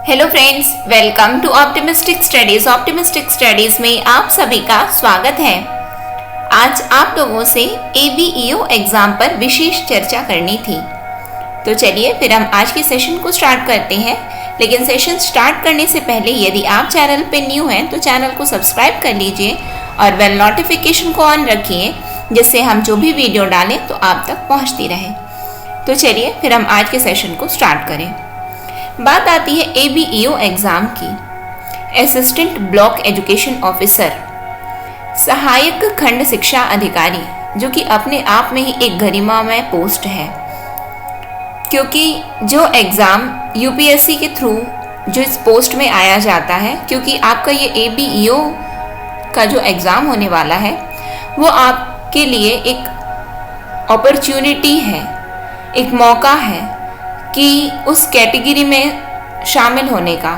Hello friends, welcome to optimistic studies. Optimistic studies में आप सभी का स्वागत है। आज आप लोगों से ABEO एग्जाम पर विशेष चर्चा करनी थी। तो चलिए फिर हम आज के सेशन को स्टार्ट करते हैं। लेकिन सेशन स्टार्ट करने से पहले यदि आप चैनल पे न्यू हैं तो चैनल को सब्सक्राइब कर लीजिए और बेल नोटिफिकेशन को ऑन रखिए, जिससे हम जो भी वीडियो डालें तो आप तक पहुँचती रहे। तो चलिए फिर हम आज के सेशन को स्टार्ट करें। बात आती है ABEO एग्जाम की। असिस्टेंट ब्लॉक एजुकेशन ऑफिसर, सहायक खंड शिक्षा अधिकारी, जो कि अपने आप में ही एक गरिमामय पोस्ट है, क्योंकि जो एग्ज़ाम UPSC के थ्रू जो इस पोस्ट में आया जाता है, क्योंकि आपका ये ABEO का जो एग्ज़ाम होने वाला है वो आपके लिए एक अपॉर्चुनिटी है, एक मौका है कि उस कैटेगरी में शामिल होने का,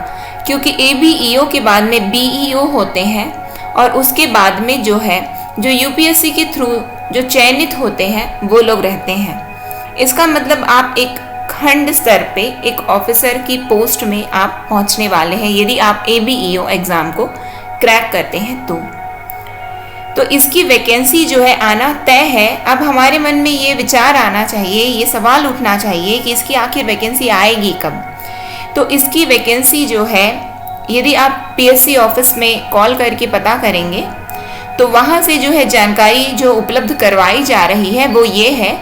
क्योंकि ABEO के बाद में BEO होते हैं और उसके बाद में जो है जो UPSC के थ्रू जो चयनित होते हैं वो लोग रहते हैं। इसका मतलब आप एक खंड स्तर पे एक ऑफिसर की पोस्ट में आप पहुंचने वाले हैं यदि आप ABEO एग्ज़ाम को क्रैक करते हैं तो इसकी वैकेंसी जो है आना तय है। अब हमारे मन में ये विचार आना चाहिए, ये सवाल उठना चाहिए कि इसकी आखिर वैकेंसी आएगी कब। तो इसकी वैकेंसी जो है यदि आप PSC ऑफिस में कॉल करके पता करेंगे तो वहाँ से जो है जानकारी जो उपलब्ध करवाई जा रही है वो ये है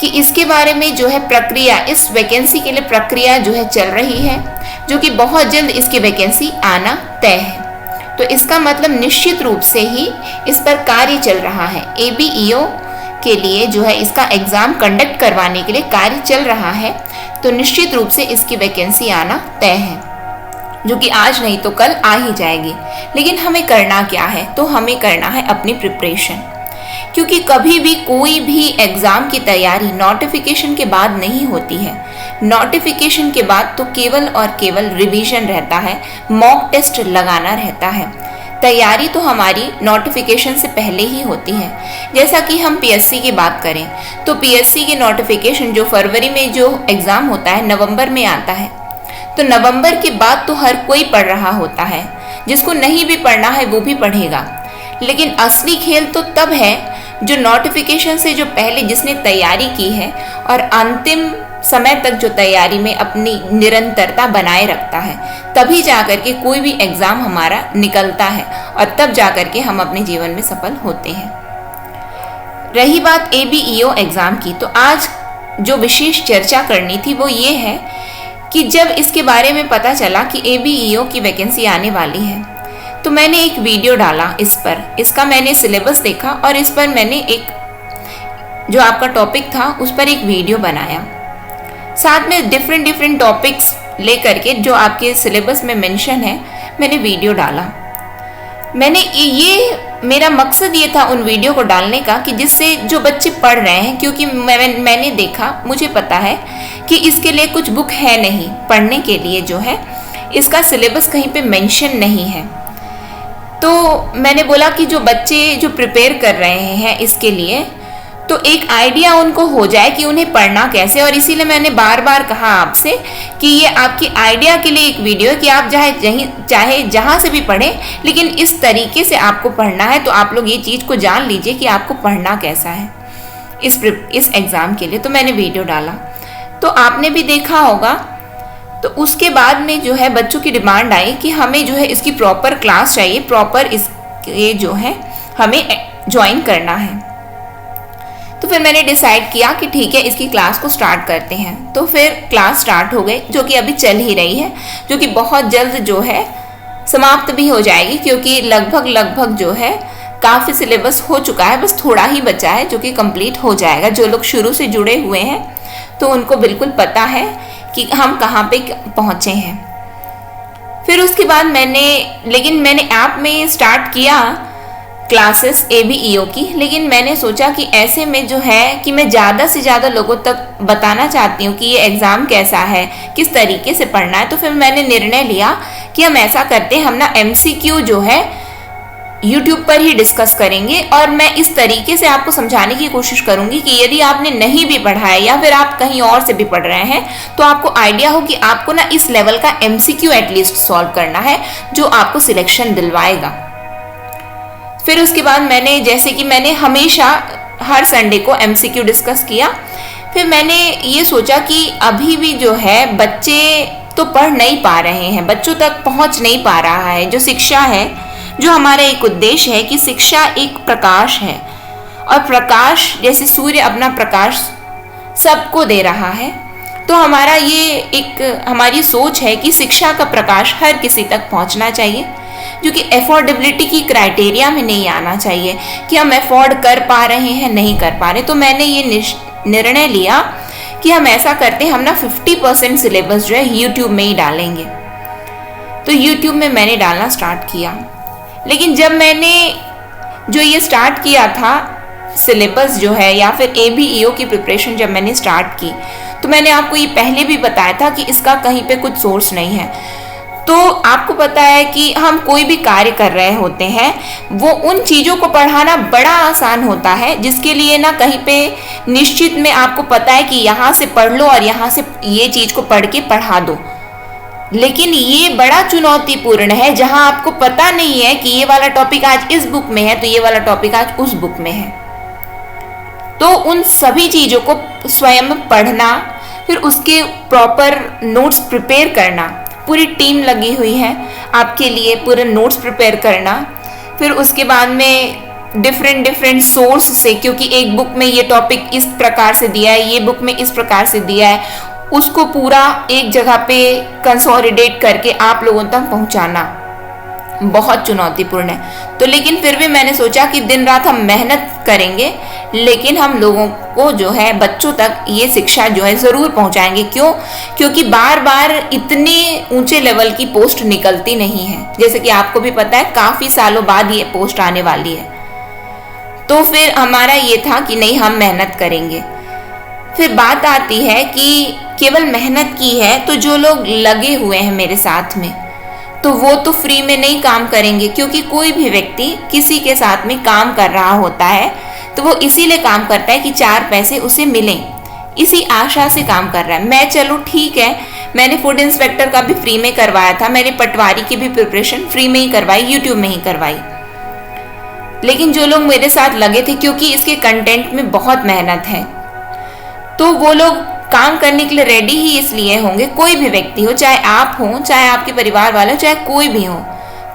कि इसके बारे में जो है प्रक्रिया, इस वैकेंसी के लिए प्रक्रिया जो है चल रही है, जो कि बहुत जल्द इसकी वैकेंसी आना तय है। तो इसका मतलब निश्चित रूप से ही इस पर कार्य चल रहा है। ABEO के लिए जो है इसका एग्ज़ाम कंडक्ट करवाने के लिए कार्य चल रहा है, तो निश्चित रूप से इसकी वैकेंसी आना तय है, जो कि आज नहीं तो कल आ ही जाएगी। लेकिन हमें करना क्या है? तो हमें करना है अपनी प्रिपरेशन, क्योंकि कभी भी कोई भी एग्ज़ाम की तैयारी नोटिफिकेशन के बाद नहीं होती है। नोटिफिकेशन के बाद तो केवल और केवल रिवीजन रहता है, मॉक टेस्ट लगाना रहता है। तैयारी तो हमारी नोटिफिकेशन से पहले ही होती है। जैसा कि हम PSC की बात करें तो PSC की नोटिफिकेशन जो फरवरी में जो एग्ज़ाम होता है नवंबर में आता है, तो नवंबर के बाद तो हर कोई पढ़ रहा होता है, जिसको नहीं भी पढ़ना है वो भी पढ़ेगा। लेकिन असली खेल तो तब है जो नोटिफिकेशन से जो पहले जिसने तैयारी की है और अंतिम समय तक जो तैयारी में अपनी निरंतरता बनाए रखता है, तभी जाकर के कोई भी एग्ज़ाम हमारा निकलता है और तब जाकर के हम अपने जीवन में सफल होते हैं। रही बात ABEO एग्ज़ाम की, तो आज जो विशेष चर्चा करनी थी वो ये है कि जब इसके बारे में पता चला कि ABEO की वैकेंसी आने वाली है तो मैंने एक वीडियो डाला इस पर। इसका मैंने सिलेबस देखा और इस पर मैंने एक जो आपका टॉपिक था उस पर एक वीडियो बनाया। साथ में डिफरेंट टॉपिक्स लेकर के जो आपके सिलेबस में मेंशन है मैंने वीडियो डाला। मैंने ये मेरा मकसद ये था उन वीडियो को डालने का कि जिससे जो बच्चे पढ़ रहे हैं, क्योंकि मैंने देखा, मुझे पता है कि इसके लिए कुछ बुक है नहीं पढ़ने के लिए, जो है इसका सिलेबस कहीं पे मेंशन नहीं है। तो मैंने बोला कि जो बच्चे जो प्रिपेयर कर रहे हैं इसके लिए तो एक आइडिया उनको हो जाए कि उन्हें पढ़ना कैसे। और इसीलिए मैंने बार बार कहा आपसे कि ये आपकी आइडिया के लिए एक वीडियो है कि आप चाहे जहाँ से भी पढ़ें, लेकिन इस तरीके से आपको पढ़ना है। तो आप लोग ये चीज़ को जान लीजिए कि आपको पढ़ना कैसा है इस एग्ज़ाम के लिए। तो मैंने वीडियो डाला तो आपने भी देखा होगा। तो उसके बाद में जो है बच्चों की डिमांड आई कि हमें जो है इसकी प्रॉपर क्लास चाहिए, प्रॉपर ये जो है हमें ज्वाइन करना है। तो फिर मैंने डिसाइड किया कि ठीक है इसकी क्लास को स्टार्ट करते हैं। तो फिर क्लास स्टार्ट हो गई, जो कि अभी चल ही रही है, जो कि बहुत जल्द जो है समाप्त भी हो जाएगी, क्योंकि लगभग जो है काफ़ी सिलेबस हो चुका है, बस थोड़ा ही बचा है जो कि कंप्लीट हो जाएगा। जो लोग शुरू से जुड़े हुए हैं तो उनको बिल्कुल पता है कि हम कहाँ पे पहुँचे हैं। फिर उसके बाद मैंने ऐप में स्टार्ट किया क्लासेस ABEO की। लेकिन मैंने सोचा कि ऐसे में जो है कि मैं ज़्यादा से ज़्यादा लोगों तक बताना चाहती हूँ कि ये एग्ज़ाम कैसा है, किस तरीके से पढ़ना है। तो फिर मैंने निर्णय लिया कि हम ऐसा करते हैं, हम ना MCQ जो है YouTube पर ही डिस्कस करेंगे और मैं इस तरीके से आपको समझाने की कोशिश करूंगी कि यदि आपने नहीं भी पढ़ा है या फिर आप कहीं और से भी पढ़ रहे हैं तो आपको आइडिया हो कि आपको ना इस लेवल का MCQ एटलीस्ट सॉल्व करना है जो आपको सिलेक्शन दिलवाएगा। फिर उसके बाद मैंने हमेशा हर संडे को MCQ डिस्कस किया। फिर मैंने ये सोचा कि अभी भी जो है बच्चे तो पढ़ नहीं पा रहे हैं, बच्चों तक पहुंच नहीं पा रहा है। जो शिक्षा है, जो हमारा एक उद्देश्य है कि शिक्षा एक प्रकाश है और प्रकाश जैसे सूर्य अपना प्रकाश सबको दे रहा है, तो हमारी सोच है कि शिक्षा का प्रकाश हर किसी तक पहुंचना चाहिए, जो कि अफोर्डेबिलिटी की क्राइटेरिया में नहीं आना चाहिए कि हम अफोर्ड कर पा रहे हैं नहीं कर पा रहे। तो मैंने ये निर्णय लिया कि हम ऐसा करते हैं, हम ना 50% सिलेबस जो है YouTube में ही डालेंगे। तो YouTube में मैंने डालना स्टार्ट किया। लेकिन जब मैंने जो ये स्टार्ट किया था सिलेबस जो है या फिर ABEO की प्रिपरेशन जब मैंने स्टार्ट की, तो मैंने आपको ये पहले भी बताया था कि इसका कहीं पे कुछ सोर्स नहीं है। तो आपको पता है कि हम कोई भी कार्य कर रहे होते हैं, वो उन चीज़ों को पढ़ाना बड़ा आसान होता है जिसके लिए ना कहीं पे निश्चित में आपको पता है कि यहाँ से पढ़ लो और यहाँ से ये चीज़ को पढ़ के पढ़ा दो। लेकिन ये बड़ा चुनौतीपूर्ण है जहां आपको पता नहीं है कि ये वाला टॉपिक आज इस बुक में है तो ये वाला टॉपिक आज उस बुक में है। तो उन सभी चीज़ों को स्वयं पढ़ना, फिर उसके प्रॉपर नोट्स प्रिपेयर करना, पूरी टीम लगी हुई है आपके लिए पूरे नोट्स प्रिपेयर करना। फिर उसके बाद में डिफरेंट सोर्स से, क्योंकि एक बुक में ये टॉपिक इस प्रकार से दिया है, ये बुक में इस प्रकार से दिया है, उसको पूरा एक जगह पे कंसोलिडेट करके आप लोगों तक पहुंचाना बहुत चुनौतीपूर्ण है। तो लेकिन फिर भी मैंने सोचा कि दिन रात हम मेहनत करेंगे, लेकिन हम लोगों को जो है बच्चों तक ये शिक्षा जो है ज़रूर पहुंचाएंगे। क्यों? क्योंकि बार बार इतने ऊंचे लेवल की पोस्ट निकलती नहीं है। जैसे कि आपको भी पता है काफ़ी सालों बाद ये पोस्ट आने वाली है। तो फिर हमारा ये था कि नहीं, हम मेहनत करेंगे। फिर बात आती है कि केवल मेहनत की है तो जो लोग लगे हुए हैं मेरे साथ में, तो वो तो फ्री में नहीं काम करेंगे, क्योंकि कोई भी व्यक्ति किसी के साथ में काम कर रहा होता है तो वो इसीलिए काम करता है कि 4 पैसे उसे मिलें, इसी आशा से काम कर रहा है। मैं चलो ठीक है, मैंने फूड इंस्पेक्टर का भी फ्री में करवाया था, मैंने पटवारी की भी प्रिपरेशन फ्री में ही करवाई, YouTube में ही करवाई। लेकिन जो लोग मेरे साथ लगे थे, क्योंकि इसके कंटेंट में बहुत मेहनत है, तो वो लोग काम करने के लिए रेडी ही इसलिए होंगे। कोई भी व्यक्ति हो, चाहे आप हो, चाहे आपके परिवार वाले हो, चाहे कोई भी हो,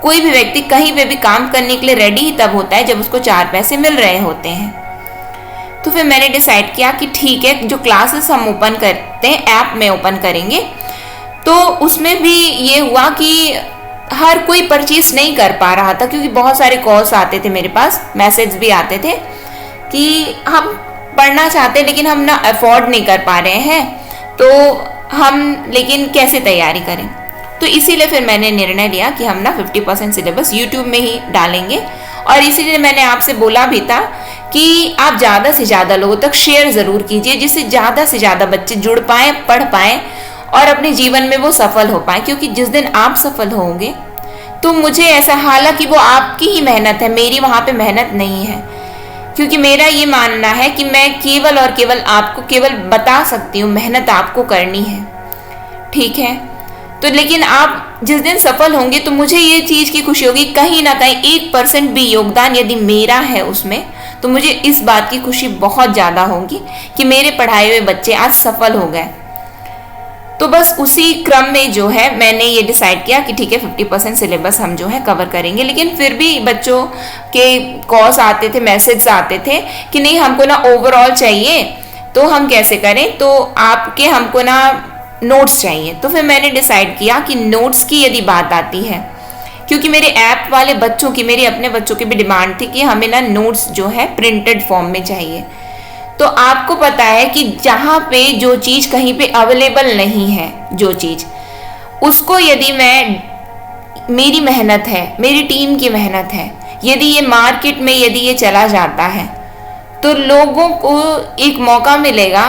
कोई भी व्यक्ति कहीं पे भी काम करने के लिए रेडी ही तब होता है जब उसको 4 पैसे मिल रहे होते हैं। तो फिर मैंने डिसाइड किया कि ठीक है, जो क्लासेस हम ओपन करते हैं ऐप में ओपन करेंगे। तो उसमें भी ये हुआ कि हर कोई परचेस नहीं कर पा रहा था, क्योंकि बहुत सारे कॉल्स आते थे मेरे पास, मैसेज भी आते थे कि हम पढ़ना चाहते हैं लेकिन हम ना अफोर्ड नहीं कर पा रहे हैं, तो हम लेकिन कैसे तैयारी करें। तो इसीलिए फिर मैंने निर्णय लिया कि हम ना 50% सिलेबस YouTube में ही डालेंगे। और इसीलिए मैंने आपसे बोला भी था कि आप ज़्यादा से ज़्यादा लोगों तक शेयर ज़रूर कीजिए, जिससे ज़्यादा से ज़्यादा बच्चे जुड़ पाएँ, पढ़ पाएँ और अपने जीवन में वो सफल हो पाएँ। क्योंकि जिस दिन आप सफल होंगे तो मुझे ऐसा, हालांकि वो आपकी ही मेहनत है, मेरी वहाँ पे मेहनत नहीं है, क्योंकि मेरा ये मानना है कि मैं केवल और केवल आपको केवल बता सकती हूँ, मेहनत आपको करनी है, ठीक है। तो लेकिन आप जिस दिन सफल होंगे तो मुझे ये चीज़ की खुशी होगी, कहीं ना कहीं 1% भी योगदान यदि मेरा है उसमें, तो मुझे इस बात की खुशी बहुत ज़्यादा होगी कि मेरे पढ़ाए हुए बच्चे आज सफल हो गए। तो बस उसी क्रम में जो है मैंने ये डिसाइड किया कि ठीक है 50% सिलेबस हम जो है कवर करेंगे। लेकिन फिर भी बच्चों के कॉल्स आते थे, मैसेज आते थे कि नहीं हमको ना ओवरऑल चाहिए, तो हम कैसे करें, तो आपके हमको ना नोट्स चाहिए। तो फिर मैंने डिसाइड किया कि नोट्स की यदि बात आती है, क्योंकि मेरे ऐप वाले बच्चों की, मेरे अपने बच्चों की भी डिमांड थी कि हमें ना नोट्स जो है प्रिंटेड फॉर्म में चाहिए। तो आपको पता है कि जहाँ पे जो चीज़ कहीं पे अवेलेबल नहीं है, जो चीज़ उसको यदि मेरी मेहनत है, मेरी टीम की मेहनत है, यदि ये मार्केट में यदि ये चला जाता है तो लोगों को एक मौका मिलेगा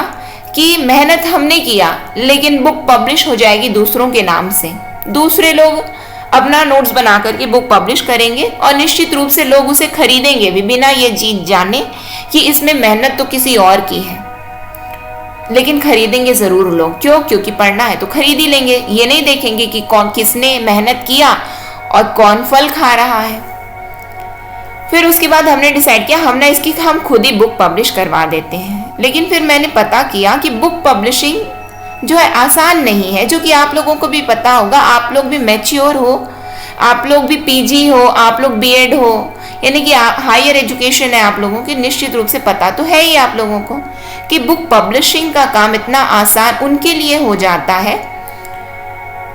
कि मेहनत हमने किया लेकिन बुक पब्लिश हो जाएगी दूसरों के नाम से, दूसरे लोग अपना नोट्स बना करके बुक पब्लिश करेंगे और निश्चित रूप से लोग उसे खरीदेंगे भी बिना ये चीज जाने कि इसमें मेहनत तो किसी और की है, लेकिन खरीदेंगे जरूर लोग। क्यों? क्योंकि पढ़ना है तो खरीद ही लेंगे। ये नहीं देखेंगे कि कौन किसने मेहनत किया और कौन फल खा रहा है। फिर उसके बाद हमने डिसाइड किया हम खुद ही बुक पब्लिश करवा देते हैं। लेकिन फिर मैंने पता किया कि बुक पब्लिशिंग जो है आसान नहीं है, जो कि आप लोगों को भी पता होगा। आप लोग भी मैच्योर हो, आप लोग भी पीजी हो, आप लोग बीएड हो, यानी कि हायर एजुकेशन है आप लोगों की। निश्चित रूप से पता तो है ही आप लोगों को कि बुक पब्लिशिंग का काम इतना आसान उनके लिए हो जाता है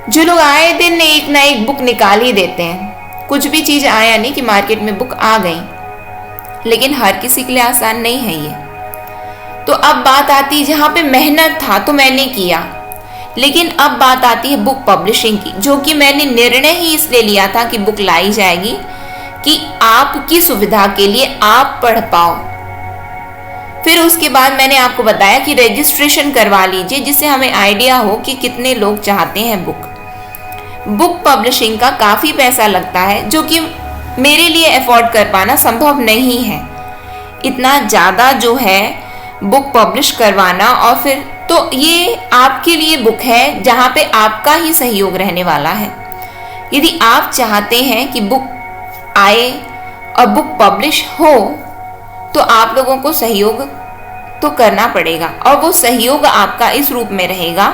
जो लोग आए दिन एक ना एक बुक निकाल ही देते हैं। कुछ भी चीज आया नहीं कि मार्केट में बुक आ गई, लेकिन हर किसी के लिए आसान नहीं है ये। तो अब बात आती है जहाँ पे मेहनत था तो मैंने किया, लेकिन अब बात आती है बुक पब्लिशिंग की, जो कि मैंने निर्णय ही इसलिए लिया था कि बुक लाई जाएगी कि आपकी सुविधा के लिए आप पढ़ पाओ। फिर उसके बाद मैंने आपको बताया कि रजिस्ट्रेशन करवा लीजिए, जिससे हमें आइडिया हो कि कितने लोग चाहते हैं बुक पब्लिशिंग का काफ़ी पैसा लगता है, जो कि मेरे लिए अफोर्ड कर पाना संभव नहीं है। इतना ज़्यादा जो है बुक पब्लिश करवाना, और फिर तो ये आपके लिए बुक है जहाँ पे आपका ही सहयोग रहने वाला है। यदि आप चाहते हैं कि बुक आए और बुक पब्लिश हो तो आप लोगों को सहयोग तो करना पड़ेगा, और वो सहयोग आपका इस रूप में रहेगा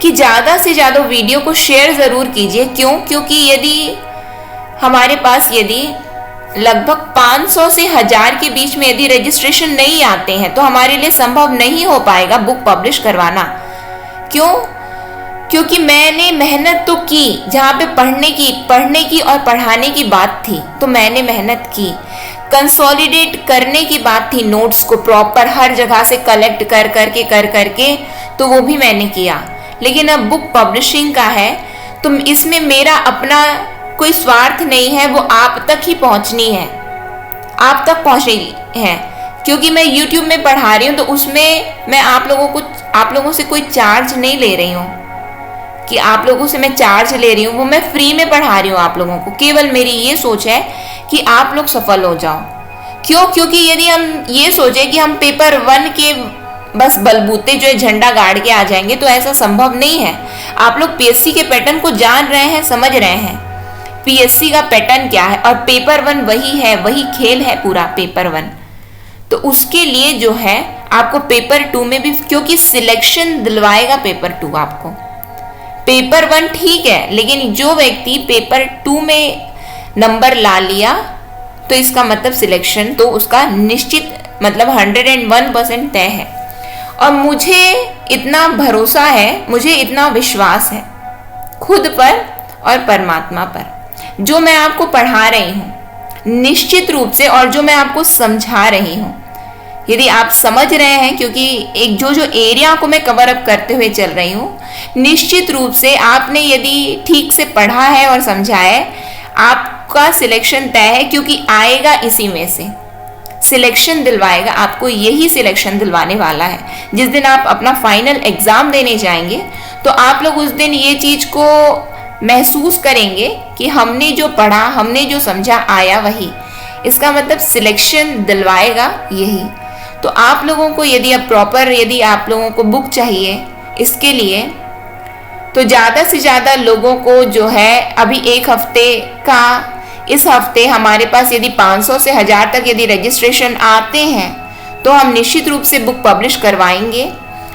कि ज़्यादा से ज़्यादा वीडियो को शेयर ज़रूर कीजिए। क्यों? क्योंकि यदि हमारे पास लगभग 500 से 1000 के बीच में यदि रजिस्ट्रेशन नहीं आते हैं तो हमारे लिए संभव नहीं हो पाएगा बुक पब्लिश करवाना। क्यों? क्योंकि मैंने मेहनत तो की, जहाँ पे पढ़ने की और पढ़ाने की बात थी तो मैंने मेहनत की। कंसोलिडेट करने की बात थी, नोट्स को प्रॉपर हर जगह से कलेक्ट कर करके तो वो भी मैंने किया। लेकिन अब बुक पब्लिशिंग का है तो इसमें मेरा अपना कोई स्वार्थ नहीं है, वो आप तक ही पहुंचनी है, आप तक पहुंचनी है। क्योंकि मैं YouTube में पढ़ा रही हूँ तो उसमें मैं आप लोगों से कोई चार्ज नहीं ले रही हूँ कि आप लोगों से मैं चार्ज ले रही हूँ। वो मैं फ्री में पढ़ा रही हूँ आप लोगों को। केवल मेरी ये सोच है कि आप लोग सफल हो जाओ। क्यों? क्योंकि यदि हम ये सोचे कि हम पेपर 1 के बस बलबूते जो है झंडा गाड़ के आ जाएंगे तो ऐसा संभव नहीं है। आप लोग पीएससी के पैटर्न को जान रहे हैं, समझ रहे हैं पीएससी का पैटर्न क्या है, और पेपर 1 वही है, वही खेल है पूरा पेपर 1। तो उसके लिए जो है आपको पेपर 2 में भी, क्योंकि सिलेक्शन दिलवाएगा पेपर 2 आपको। पेपर 1 ठीक है, लेकिन जो व्यक्ति पेपर 2 में नंबर ला लिया तो इसका मतलब सिलेक्शन तो उसका निश्चित 101% तय है। और मुझे इतना भरोसा है, मुझे इतना विश्वास है खुद पर और परमात्मा पर। जो मैं आपको पढ़ा रही हूँ निश्चित रूप से, और जो मैं आपको समझा रही हूँ, यदि आप समझ रहे हैं, क्योंकि एक जो एरिया को मैं कवर अप करते हुए चल रही हूँ, निश्चित रूप से आपने यदि ठीक से पढ़ा है और समझा है, आपका सिलेक्शन तय है। क्योंकि आएगा इसी में से सिलेक्शन दिलवाएगा आपको, यही सिलेक्शन दिलवाने वाला है। जिस दिन आप अपना फाइनल एग्जाम देने जाएंगे तो आप लोग उस दिन ये चीज को महसूस करेंगे कि हमने जो पढ़ा, हमने जो समझा, आया वही। इसका मतलब सिलेक्शन दिलवाएगा यही। तो आप लोगों को यदि आप लोगों को बुक चाहिए इसके लिए, तो ज़्यादा से ज़्यादा लोगों को जो है अभी एक हफ्ते का, इस हफ्ते हमारे पास यदि 500 से 1000 तक यदि रजिस्ट्रेशन आते हैं तो हम निश्चित रूप से बुक पब्लिश करवाएंगे।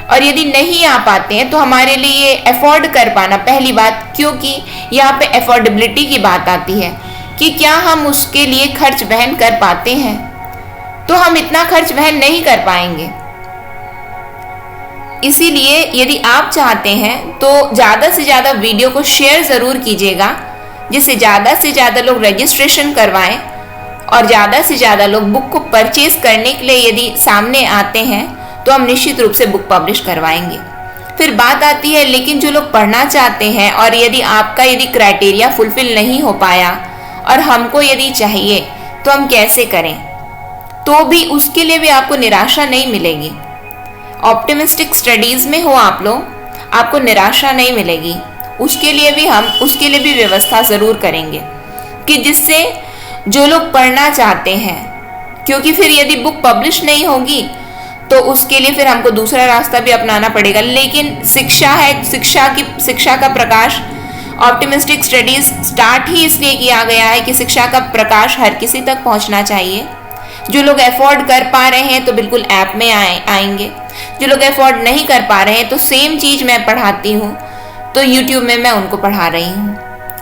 और यदि नहीं आ पाते हैं तो हमारे लिए अफोर्ड कर पाना पहली बात, क्योंकि यहाँ पे अफोर्डेबिलिटी की बात आती है कि क्या हम उसके लिए खर्च वहन कर पाते हैं, तो हम इतना खर्च वहन नहीं कर पाएंगे। इसीलिए यदि आप चाहते हैं तो ज़्यादा से ज़्यादा वीडियो को शेयर ज़रूर कीजिएगा, जिससे ज़्यादा से ज़्यादा लोग रजिस्ट्रेशन करवाएं और ज़्यादा से ज़्यादा लोग बुक को परचेज करने के लिए यदि सामने आते हैं तो हम निश्चित रूप से बुक पब्लिश करवाएंगे। फिर बात आती है, लेकिन जो लोग पढ़ना चाहते हैं और यदि आपका क्राइटेरिया फुलफिल नहीं हो पाया और हमको यदि चाहिए तो हम कैसे करें, तो भी उसके लिए भी आपको निराशा नहीं मिलेगी। ऑप्टिमिस्टिक स्टडीज़ में हो आप लोग, आपको निराशा नहीं मिलेगी। उसके लिए भी व्यवस्था ज़रूर करेंगे कि जिससे जो लोग पढ़ना चाहते हैं, क्योंकि फिर यदि बुक पब्लिश नहीं होगी तो उसके लिए फिर हमको दूसरा रास्ता भी अपनाना पड़ेगा। लेकिन शिक्षा है, शिक्षा का प्रकाश ऑप्टिमिस्टिक स्टडीज स्टार्ट ही इसलिए किया गया है कि शिक्षा का प्रकाश हर किसी तक पहुंचना चाहिए। जो लोग अफोर्ड कर पा रहे हैं तो बिल्कुल ऐप में आएंगे, जो लोग अफोर्ड नहीं कर पा रहे हैं तो सेम चीज़ मैं पढ़ाती हूँ तो यूट्यूब में मैं उनको पढ़ा रही हूँ,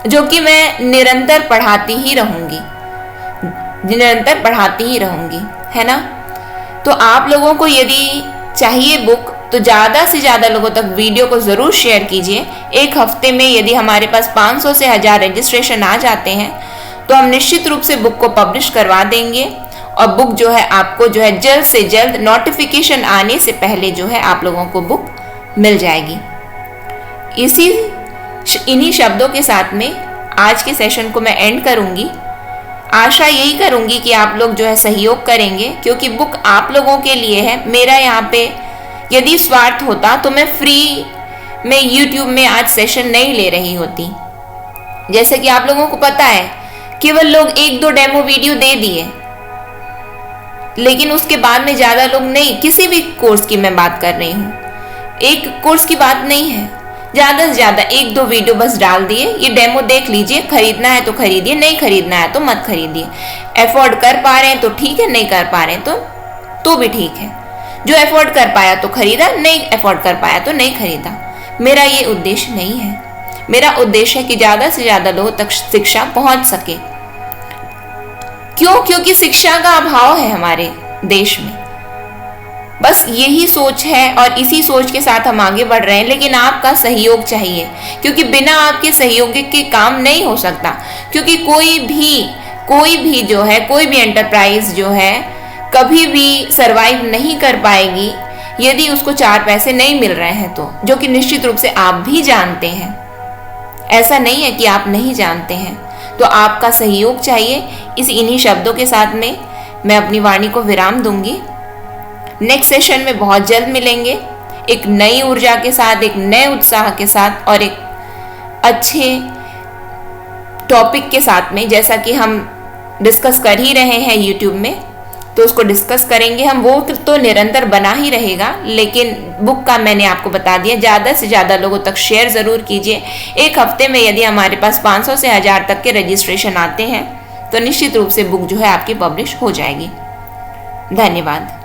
जो कि मैं निरंतर पढ़ाती ही रहूँगी, है ना। तो आप लोगों को यदि चाहिए बुक तो ज़्यादा से ज़्यादा लोगों तक वीडियो को ज़रूर शेयर कीजिए। एक हफ्ते में यदि हमारे पास 500 से 1000 रजिस्ट्रेशन आ जाते हैं तो हम निश्चित रूप से बुक को पब्लिश करवा देंगे और बुक जो है आपको जो है जल्द से जल्द नोटिफिकेशन आने से पहले जो है आप लोगों को बुक मिल जाएगी। इन्हीं शब्दों के साथ में आज के सेशन को मैं एंड करूंगी। आशा यही करूंगी कि आप लोग जो है सहयोग करेंगे, क्योंकि बुक आप लोगों के लिए है। मेरा यहाँ पे यदि स्वार्थ होता तो मैं फ्री में यूट्यूब में आज सेशन नहीं ले रही होती। जैसे कि आप लोगों को पता है केवल लोग 1-2 डेमो वीडियो दे दिए, लेकिन उसके बाद में ज़्यादा लोग नहीं। किसी भी कोर्स की मैं बात कर रही हूँ, एक कोर्स की बात नहीं है, ज़्यादा से ज़्यादा 1-2 वीडियो बस डाल दिए, ये डेमो देख लीजिए, खरीदना है तो खरीदिए, नहीं खरीदना है तो मत खरीदिए। अफोर्ड कर पा रहे हैं तो ठीक है, नहीं कर पा रहे हैं तो भी ठीक है। जो अफोर्ड कर पाया तो खरीदा, नहीं अफोर्ड कर पाया तो नहीं खरीदा। मेरा ये उद्देश्य नहीं है। मेरा उद्देश्य है कि ज़्यादा से ज़्यादा लोगों तक शिक्षा पहुँच सके। क्यों? क्योंकि शिक्षा का अभाव है हमारे देश में। बस यही सोच है और इसी सोच के साथ हम आगे बढ़ रहे हैं। लेकिन आपका सहयोग चाहिए, क्योंकि बिना आपके सहयोग के काम नहीं हो सकता। क्योंकि कोई भी जो है, कोई भी एंटरप्राइज जो है कभी भी सरवाइव नहीं कर पाएगी यदि उसको 4 पैसे नहीं मिल रहे हैं तो, जो कि निश्चित रूप से आप भी जानते हैं। ऐसा नहीं है कि आप नहीं जानते हैं। तो आपका सहयोग चाहिए। इन्हीं शब्दों के साथ में मैं अपनी वाणी को विराम दूंगी। नेक्स्ट सेशन में बहुत जल्द मिलेंगे, एक नई ऊर्जा के साथ, एक नए उत्साह के साथ और एक अच्छे टॉपिक के साथ में। जैसा कि हम डिस्कस कर ही रहे हैं यूट्यूब में, तो उसको डिस्कस करेंगे हम। वो तो निरंतर बना ही रहेगा, लेकिन बुक का मैंने आपको बता दिया। ज़्यादा से ज़्यादा लोगों तक शेयर ज़रूर कीजिए। एक हफ्ते में यदि हमारे पास 500 से 1000 तक के रजिस्ट्रेशन आते हैं तो निश्चित रूप से बुक जो है आपकी पब्लिश हो जाएगी। धन्यवाद।